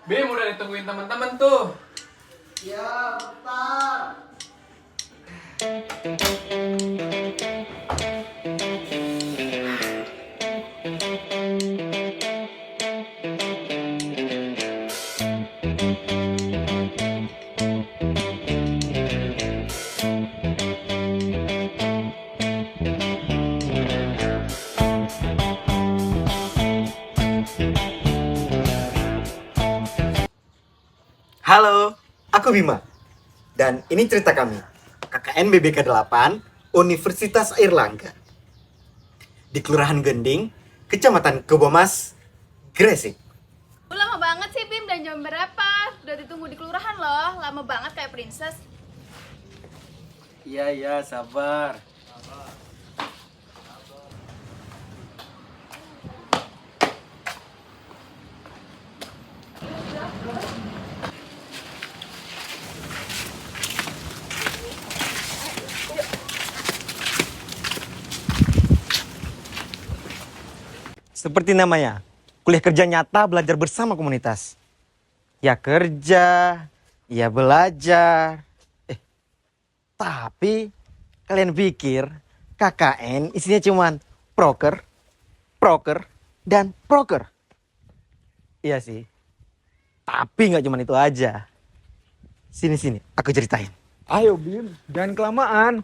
Bim udah ditungguin teman-teman tuh. Ya, bentar. Halo, aku Bima. Dan ini cerita kami, KKN BBK 8, Universitas Airlangga. Di Kelurahan Gending, Kecamatan Kebomas, Gresik. Lama banget sih Bim, dan jam berapa? Udah ditunggu di kelurahan loh, lama banget kayak princess. Iya, sabar. Seperti namanya, kuliah kerja nyata belajar bersama komunitas. Ya kerja, ya belajar. Tapi kalian pikir KKN isinya cuman proker, proker, dan proker? Iya sih. Tapi nggak cuman itu aja. Sini, aku ceritain. Ayo Bim, jangan kelamaan.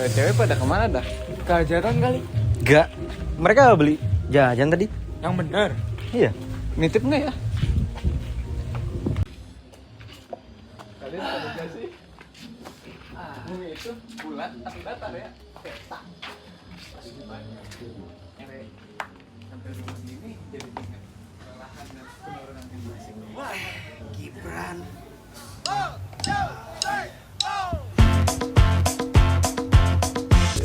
Cewek pada kemana dah? Kehajaran kali. Gak, mereka beli jajan tadi. Yang bener. Iya. Nitip nggak ya? Kalian pada aja sih. Bumi itu bulat tapi datar ya. Petak. Pasti banyak. Sampai rumah sini jadi tingkat perlahan dan penurunan generasi. Wah, Gibran.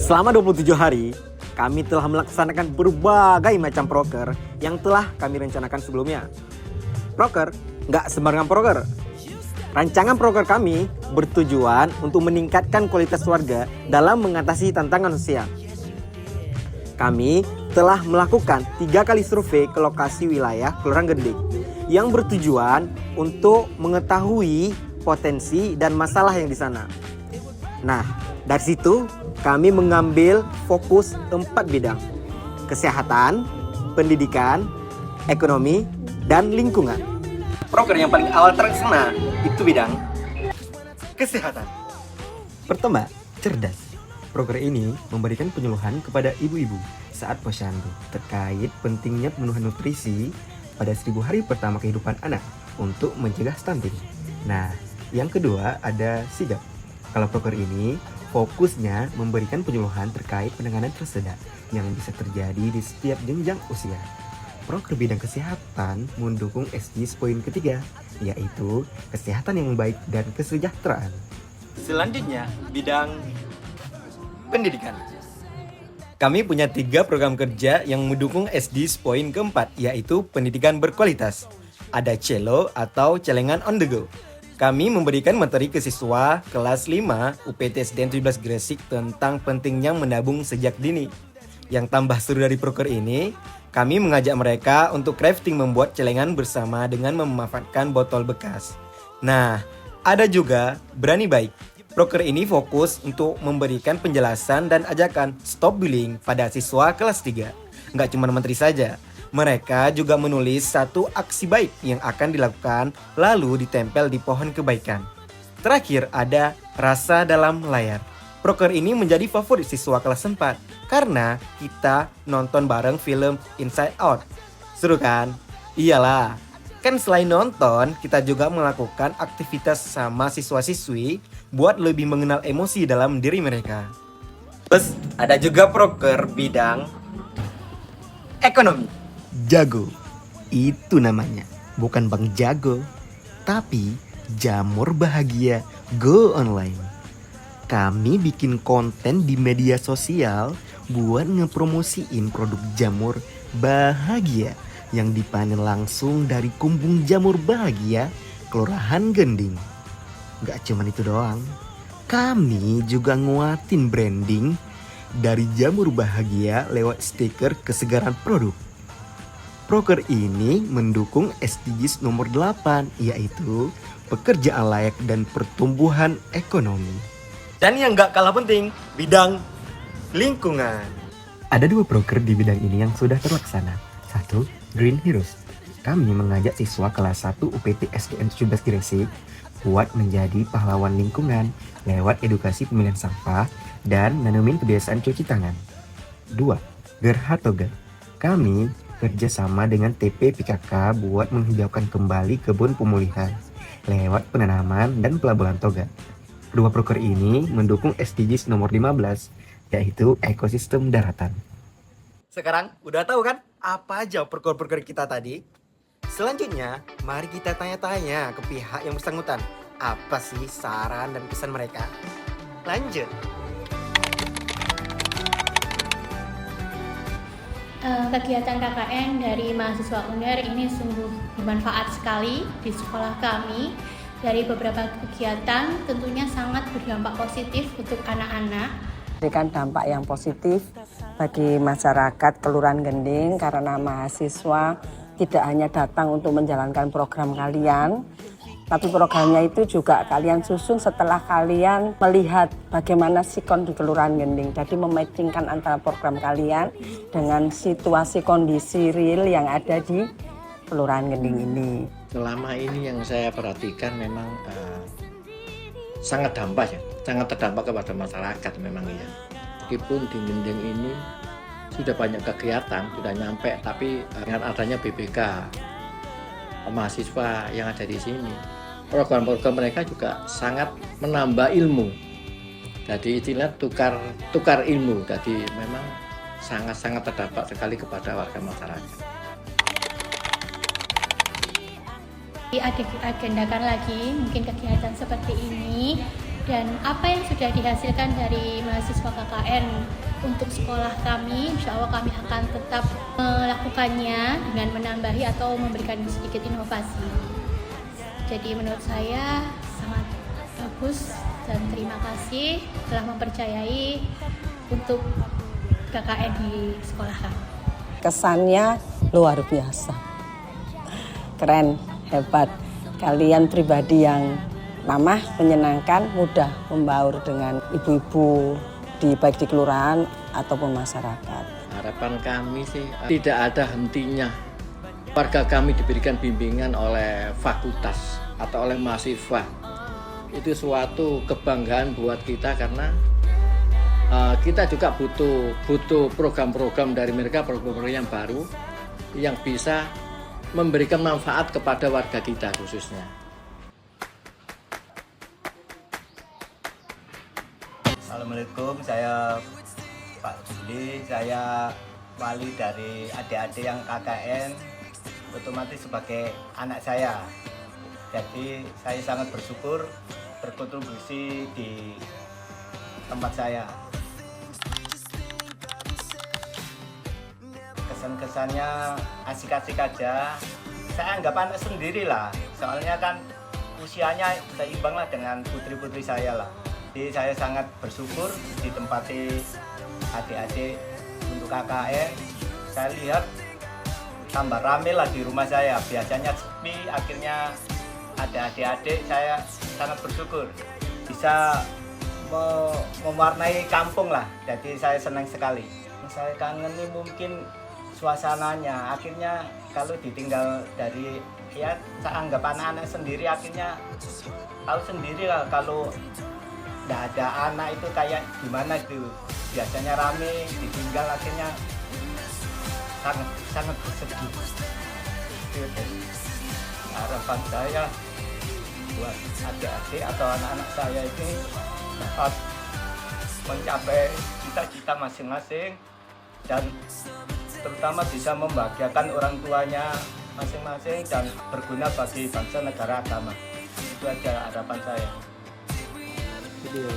Selama 27 hari, kami telah melaksanakan berbagai macam proker yang telah kami rencanakan sebelumnya. Proker, nggak sembarangan proker. Rancangan proker kami bertujuan untuk meningkatkan kualitas warga dalam mengatasi tantangan sosial. Kami telah melakukan 3 kali survei ke lokasi wilayah Kelurahan Gending yang bertujuan untuk mengetahui potensi dan masalah yang di sana. Nah, dari situ kami mengambil fokus 4 bidang: kesehatan, pendidikan, ekonomi, dan lingkungan. Proker yang paling awal terkena itu bidang kesehatan. Pertama, cerdas. Proker ini memberikan penyuluhan kepada ibu-ibu saat posyandu terkait pentingnya pemenuhan nutrisi pada 1000 hari pertama kehidupan anak untuk mencegah stunting. Nah, yang kedua ada sigap. Kalau proker ini fokusnya memberikan penyuluhan terkait penanganan tersedak yang bisa terjadi di setiap jenjang usia. Proker bidang kesehatan mendukung SDGs poin ketiga, yaitu kesehatan yang baik dan kesejahteraan. Selanjutnya, bidang pendidikan. Kami punya 3 program kerja yang mendukung SDGs poin keempat, yaitu pendidikan berkualitas. Ada CELO atau Celengan on the Go. Kami memberikan materi ke siswa kelas 5 UPTSDN 17 Gresik tentang pentingnya menabung sejak dini. Yang tambah seru dari proker ini, kami mengajak mereka untuk crafting membuat celengan bersama dengan memanfaatkan botol bekas. Nah, ada juga Berani Baik. Proker ini fokus untuk memberikan penjelasan dan ajakan stop bullying pada siswa kelas 3. Nggak cuma materi saja. Mereka juga menulis 1 aksi baik yang akan dilakukan lalu ditempel di pohon kebaikan. Terakhir ada Rasa Dalam Layar. Proker ini menjadi favorit siswa kelas 4 karena kita nonton bareng film Inside Out. Seru kan? Iyalah. Kan selain nonton, kita juga melakukan aktivitas sama siswa-siswi buat lebih mengenal emosi dalam diri mereka. Terus ada juga proker bidang ekonomi. Jago, itu namanya. Bukan Bang Jago, tapi Jamur Bahagia Go Online. Kami bikin konten di media sosial buat ngepromosiin produk jamur bahagia yang dipanen langsung dari Kumbung Jamur Bahagia, Kelurahan Gending. Gak cuman itu doang, Kami juga nguatin branding dari jamur bahagia lewat stiker kesegaran produk. Proker ini mendukung SDGs nomor 8, yaitu pekerjaan layak dan pertumbuhan ekonomi. Dan yang gak kalah penting, bidang lingkungan. Ada 2 proker di bidang ini yang sudah terlaksana. 1. Green Heroes. Kami mengajak siswa kelas 1 UPT SDN 17 Gresik buat menjadi pahlawan lingkungan lewat edukasi pemilihan sampah dan nanemin kebiasaan cuci tangan. 2. Gerha Toga. Kami kerjasama dengan TP PKK buat menghijaukan kembali kebun pemulihan lewat penanaman dan pelabuhan toga. Kedua proker ini mendukung SDGs nomor 15, yaitu ekosistem daratan. Sekarang udah tahu kan apa aja proker-proker kita tadi? Selanjutnya, mari kita tanya-tanya ke pihak yang bersangkutan. Apa sih saran dan pesan mereka? Lanjut. Kegiatan KKN dari mahasiswa UNER ini sungguh bermanfaat sekali di sekolah kami. Dari beberapa kegiatan tentunya sangat berdampak positif untuk anak-anak. Memberikan dampak yang positif bagi masyarakat Kelurahan Gending karena mahasiswa tidak hanya datang untuk menjalankan program kalian, tapi programnya itu juga kalian susun setelah kalian melihat bagaimana sikon di Kelurahan Gending. Jadi mematchingkan antara program kalian dengan situasi kondisi real yang ada di Kelurahan Gending ini. Selama ini yang saya perhatikan memang sangat terdampak kepada masyarakat memang ya. Meskipun di Gending ini sudah banyak kegiatan, sudah nyampe, tapi dengan adanya BPK mahasiswa yang ada di sini, program-program mereka juga sangat menambah ilmu. Jadi istilah tukar ilmu. Jadi memang sangat terdampak sekali kepada warga masyarakat. Diagendakan lagi mungkin kegiatan seperti ini, dan apa yang sudah dihasilkan dari mahasiswa KKN untuk sekolah kami, insya Allah kami akan tetap melakukannya dengan menambahi atau memberikan sedikit inovasi. Jadi menurut saya sangat bagus dan terima kasih telah mempercayai untuk KKN di sekolah kami. Kesannya luar biasa, keren, hebat. Kalian pribadi yang ramah, menyenangkan, mudah membaur dengan ibu-ibu baik di kelurahan ataupun masyarakat. Harapan kami sih tidak ada hentinya. Warga kami diberikan bimbingan oleh fakultas atau oleh mahasiswa. Itu suatu kebanggaan buat kita karena kita juga butuh program-program dari mereka, program-program yang baru yang bisa memberikan manfaat kepada warga kita khususnya. Assalamualaikum, saya Pak Juli, saya wali dari adik-adik yang KKN, otomatis sebagai anak saya. Jadi saya sangat bersyukur berkontribusi di tempat saya. Kesan-kesannya asik-asik aja. Saya anggap anak sendiri lah, soalnya kan usianya seimbang lah dengan putri-putri saya lah. Jadi saya sangat bersyukur ditempati adik-adik untuk KKN. Saya lihat tambah rame lah di rumah saya. Biasanya sepi, akhirnya ada adik-adik. Saya sangat bersyukur bisa mewarnai kampung lah. Jadi saya senang sekali. Saya kangen nih mungkin suasananya. Akhirnya kalau ditinggal dari saya anggap anak-anak sendiri, akhirnya tahu sendiri lah kalau nggak ada anak itu kayak gimana gitu. Biasanya rame, ditinggal akhirnya sangat bersedih. Harapan saya buat adik-adik atau anak-anak saya ini dapat mencapai cita-cita masing-masing dan terutama bisa membahagiakan orang tuanya masing-masing dan berguna bagi bangsa, negara, agama. Itu aja harapan saya. Video.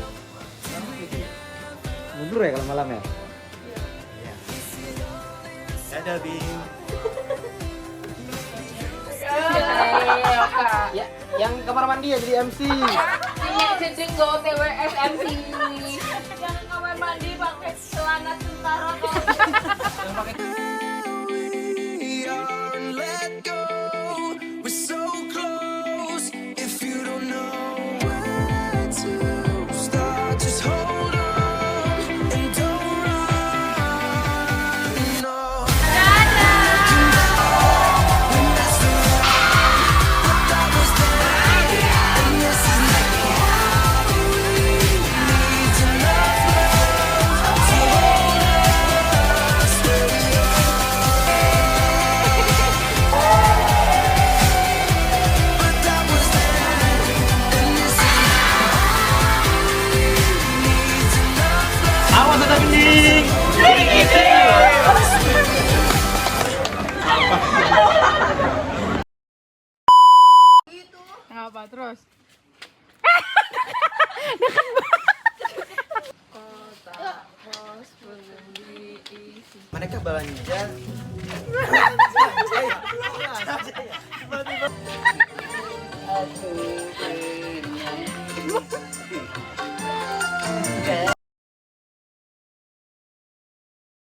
Mundur ya kalau malam ya? Iya. Dadah, Bing. Ya, yang kamar mandi ya jadi MC. Ceding go TWS MC. Jangan kamar mandi pakai celana tentara kok. Apa terus? Mereka belanja